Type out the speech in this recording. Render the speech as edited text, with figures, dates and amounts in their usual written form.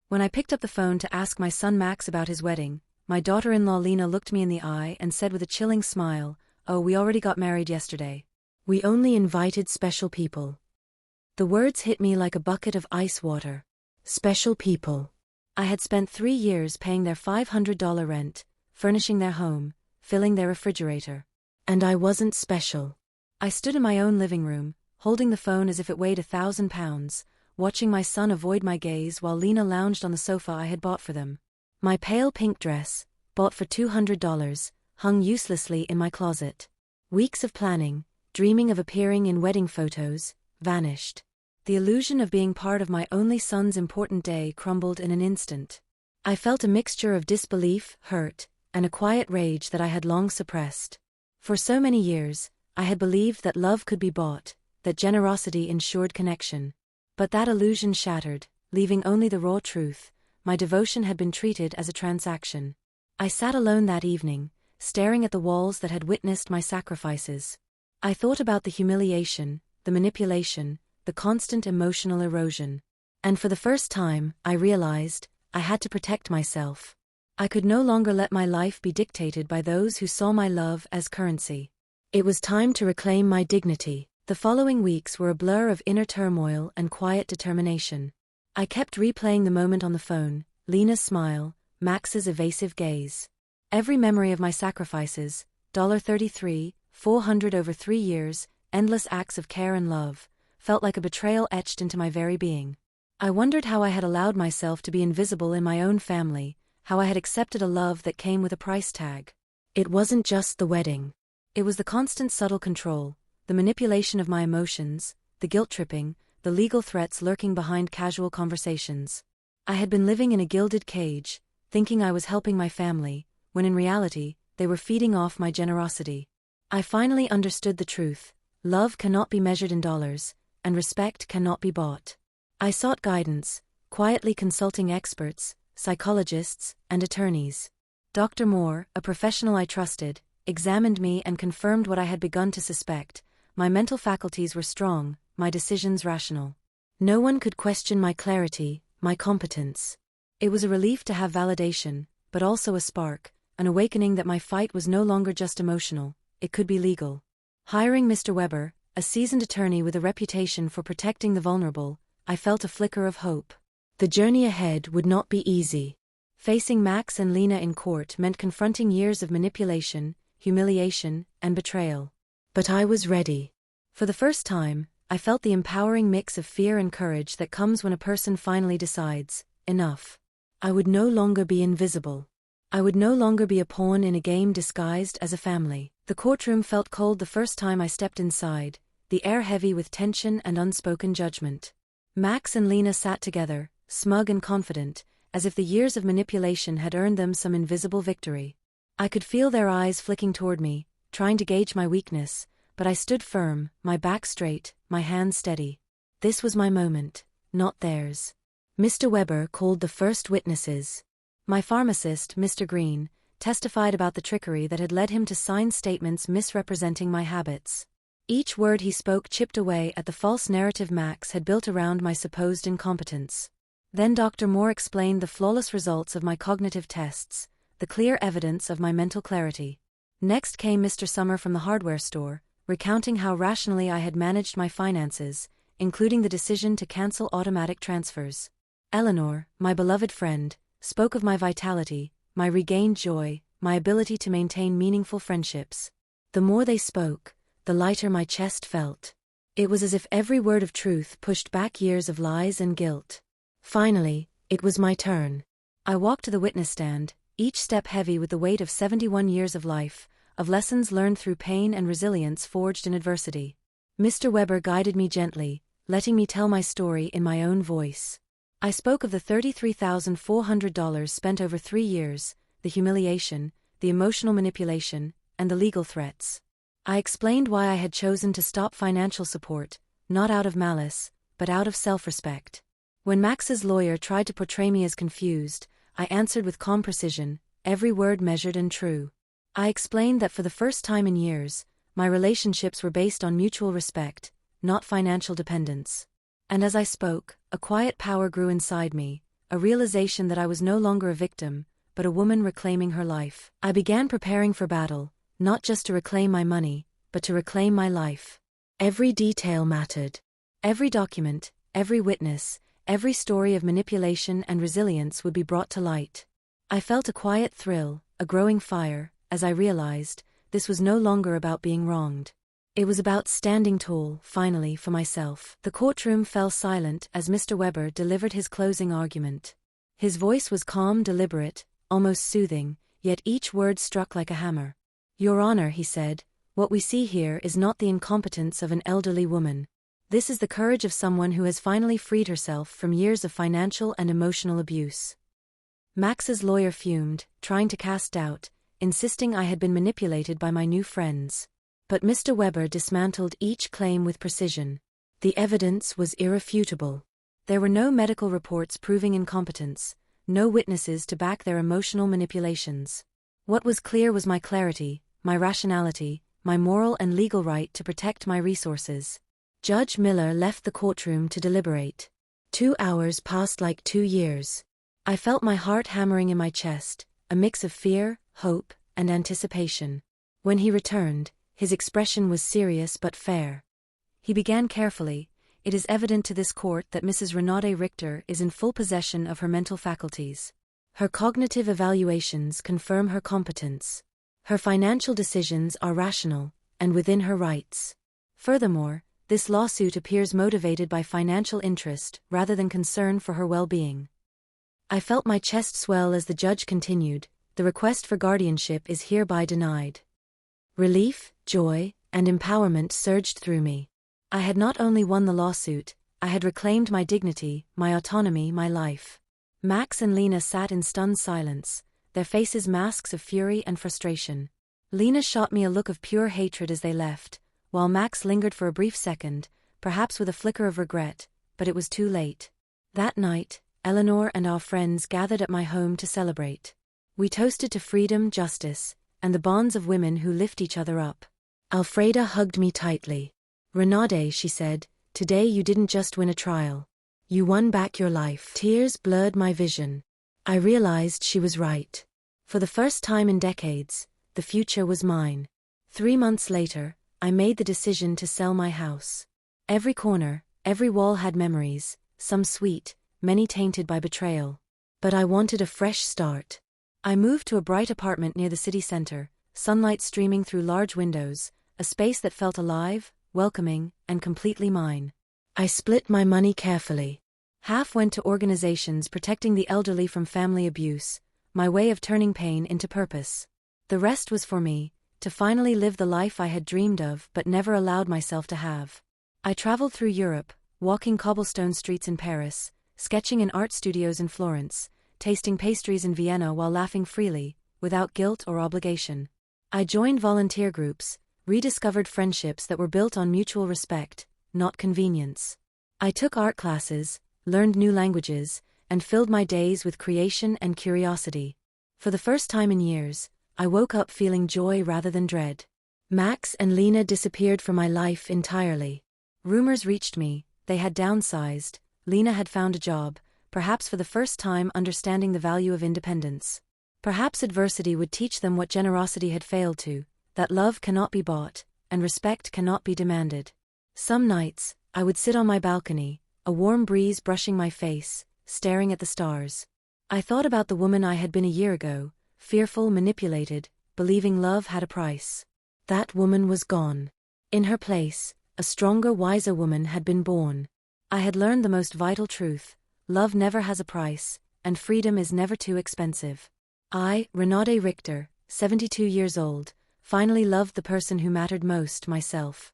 When I picked up the phone to ask my son Max about his wedding, my daughter-in-law Lena looked me in the eye and said with a chilling smile, "Oh, we already got married yesterday. We only invited special people." The words hit me like a bucket of ice water. Special people. I had spent 3 years paying their $500 rent, furnishing their home, filling their refrigerator. And I wasn't special. I stood in my own living room, holding the phone as if it weighed 1,000 pounds, watching my son avoid my gaze while Lena lounged on the sofa I had bought for them. My pale pink dress, bought for $200, hung uselessly in my closet. Weeks of planning, dreaming of appearing in wedding photos, vanished. The illusion of being part of my only son's important day crumbled in an instant. I felt a mixture of disbelief, hurt, and a quiet rage that I had long suppressed. For so many years, I had believed that love could be bought, that generosity ensured connection. But that illusion shattered, leaving only the raw truth: my devotion had been treated as a transaction. I sat alone that evening, staring at the walls that had witnessed my sacrifices. I thought about the humiliation, the manipulation, the constant emotional erosion. And for the first time, I realized, I had to protect myself. I could no longer let my life be dictated by those who saw my love as currency. It was time to reclaim my dignity. The following weeks were a blur of inner turmoil and quiet determination. I kept replaying the moment on the phone, Lena's smile, Max's evasive gaze. Every memory of my sacrifices, $33, $400 over 3 years, endless acts of care and love, felt like a betrayal etched into my very being. I wondered how I had allowed myself to be invisible in my own family, how I had accepted a love that came with a price tag. It wasn't just the wedding. It was the constant subtle control, the manipulation of my emotions, the guilt-tripping, the legal threats lurking behind casual conversations. I had been living in a gilded cage, thinking I was helping my family, when in reality, they were feeding off my generosity. I finally understood the truth: love cannot be measured in dollars, and respect cannot be bought. I sought guidance, quietly consulting experts, psychologists, and attorneys. Dr. Moore, a professional I trusted, examined me and confirmed what I had begun to suspect: my mental faculties were strong, my decisions rational. No one could question my clarity, my competence. It was a relief to have validation, but also a spark, an awakening that my fight was no longer just emotional, it could be legal. Hiring Mr. Weber, a seasoned attorney with a reputation for protecting the vulnerable, I felt a flicker of hope. The journey ahead would not be easy. Facing Max and Lena in court meant confronting years of manipulation, humiliation, and betrayal. But I was ready. For the first time, I felt the empowering mix of fear and courage that comes when a person finally decides, enough. I would no longer be invisible. I would no longer be a pawn in a game disguised as a family. The courtroom felt cold the first time I stepped inside, the air heavy with tension and unspoken judgment. Max and Lena sat together, smug and confident, as if the years of manipulation had earned them some invisible victory. I could feel their eyes flicking toward me, trying to gauge my weakness, but I stood firm, my back straight, my hands steady. This was my moment, not theirs. Mr. Weber called the first witnesses. My pharmacist, Mr. Green, testified about the trickery that had led him to sign statements misrepresenting my habits. Each word he spoke chipped away at the false narrative Max had built around my supposed incompetence. Then Dr. Moore explained the flawless results of my cognitive tests, the clear evidence of my mental clarity. Next came Mr. Summer from the hardware store, recounting how rationally I had managed my finances, including the decision to cancel automatic transfers. Eleanor, my beloved friend, spoke of my vitality, my regained joy, my ability to maintain meaningful friendships. The more they spoke, the lighter my chest felt. It was as if every word of truth pushed back years of lies and guilt. Finally, it was my turn. I walked to the witness stand, each step heavy with the weight of 71 years of life, of lessons learned through pain and resilience forged in adversity. Mr. Weber guided me gently, letting me tell my story in my own voice. I spoke of the $33,400 spent over 3 years, the humiliation, the emotional manipulation, and the legal threats. I explained why I had chosen to stop financial support, not out of malice, but out of self-respect. When Max's lawyer tried to portray me as confused, I answered with calm precision, every word measured and true. I explained that for the first time in years, my relationships were based on mutual respect, not financial dependence. And as I spoke, a quiet power grew inside me, a realization that I was no longer a victim, but a woman reclaiming her life. I began preparing for battle, not just to reclaim my money, but to reclaim my life. Every detail mattered. Every document, every witness, every story of manipulation and resilience would be brought to light. I felt a quiet thrill, a growing fire, as I realized this was no longer about being wronged. It was about standing tall, finally, for myself. The courtroom fell silent as Mr. Weber delivered his closing argument. His voice was calm, deliberate, almost soothing, yet each word struck like a hammer. "Your Honor," he said, "what we see here is not the incompetence of an elderly woman. This is the courage of someone who has finally freed herself from years of financial and emotional abuse." Max's lawyer fumed, trying to cast doubt, insisting I had been manipulated by my new friends. But Mr. Weber dismantled each claim with precision. The evidence was irrefutable. There were no medical reports proving incompetence, no witnesses to back their emotional manipulations. What was clear was my clarity, my rationality, my moral and legal right to protect my resources. Judge Miller left the courtroom to deliberate. 2 hours passed like 2 years. I felt my heart hammering in my chest, a mix of fear, hope, and anticipation. When he returned, his expression was serious but fair. He began carefully. "It is evident to this court that Mrs. Renate Richter is in full possession of her mental faculties. Her cognitive evaluations confirm her competence. Her financial decisions are rational, and within her rights. Furthermore, this lawsuit appears motivated by financial interest rather than concern for her well-being." I felt my chest swell as the judge continued, "The request for guardianship is hereby denied." Relief, joy, and empowerment surged through me. I had not only won the lawsuit, I had reclaimed my dignity, my autonomy, my life. Max and Lena sat in stunned silence, their faces masks of fury and frustration. Lena shot me a look of pure hatred as they left, while Max lingered for a brief second, perhaps with a flicker of regret, but it was too late. That night, Eleanor and our friends gathered at my home to celebrate. We toasted to freedom, justice, and the bonds of women who lift each other up. Alfreda hugged me tightly. "Renate," she said, "today you didn't just win a trial. You won back your life." Tears blurred my vision. I realized she was right. For the first time in decades, the future was mine. 3 months later, I made the decision to sell my house. Every corner, every wall had memories, some sweet, many tainted by betrayal. But I wanted a fresh start. I moved to a bright apartment near the city center, sunlight streaming through large windows, a space that felt alive, welcoming, and completely mine. I split my money carefully. Half went to organizations protecting the elderly from family abuse, my way of turning pain into purpose. The rest was for me, to finally live the life I had dreamed of but never allowed myself to have. I traveled through Europe, walking cobblestone streets in Paris, sketching in art studios in Florence, tasting pastries in Vienna while laughing freely, without guilt or obligation. I joined volunteer groups, rediscovered friendships that were built on mutual respect, not convenience. I took art classes, learned new languages, and filled my days with creation and curiosity. For the first time in years, I woke up feeling joy rather than dread. Max and Lena disappeared from my life entirely. Rumors reached me, they had downsized, Lena had found a job, perhaps for the first time understanding the value of independence. Perhaps adversity would teach them what generosity had failed to, that love cannot be bought, and respect cannot be demanded. Some nights, I would sit on my balcony, a warm breeze brushing my face, staring at the stars. I thought about the woman I had been a year ago, fearful, manipulated, believing love had a price. That woman was gone. In her place, a stronger, wiser woman had been born. I had learned the most vital truth: love never has a price, and freedom is never too expensive. I, Renate Richter, 72 years old, finally loved the person who mattered most, myself.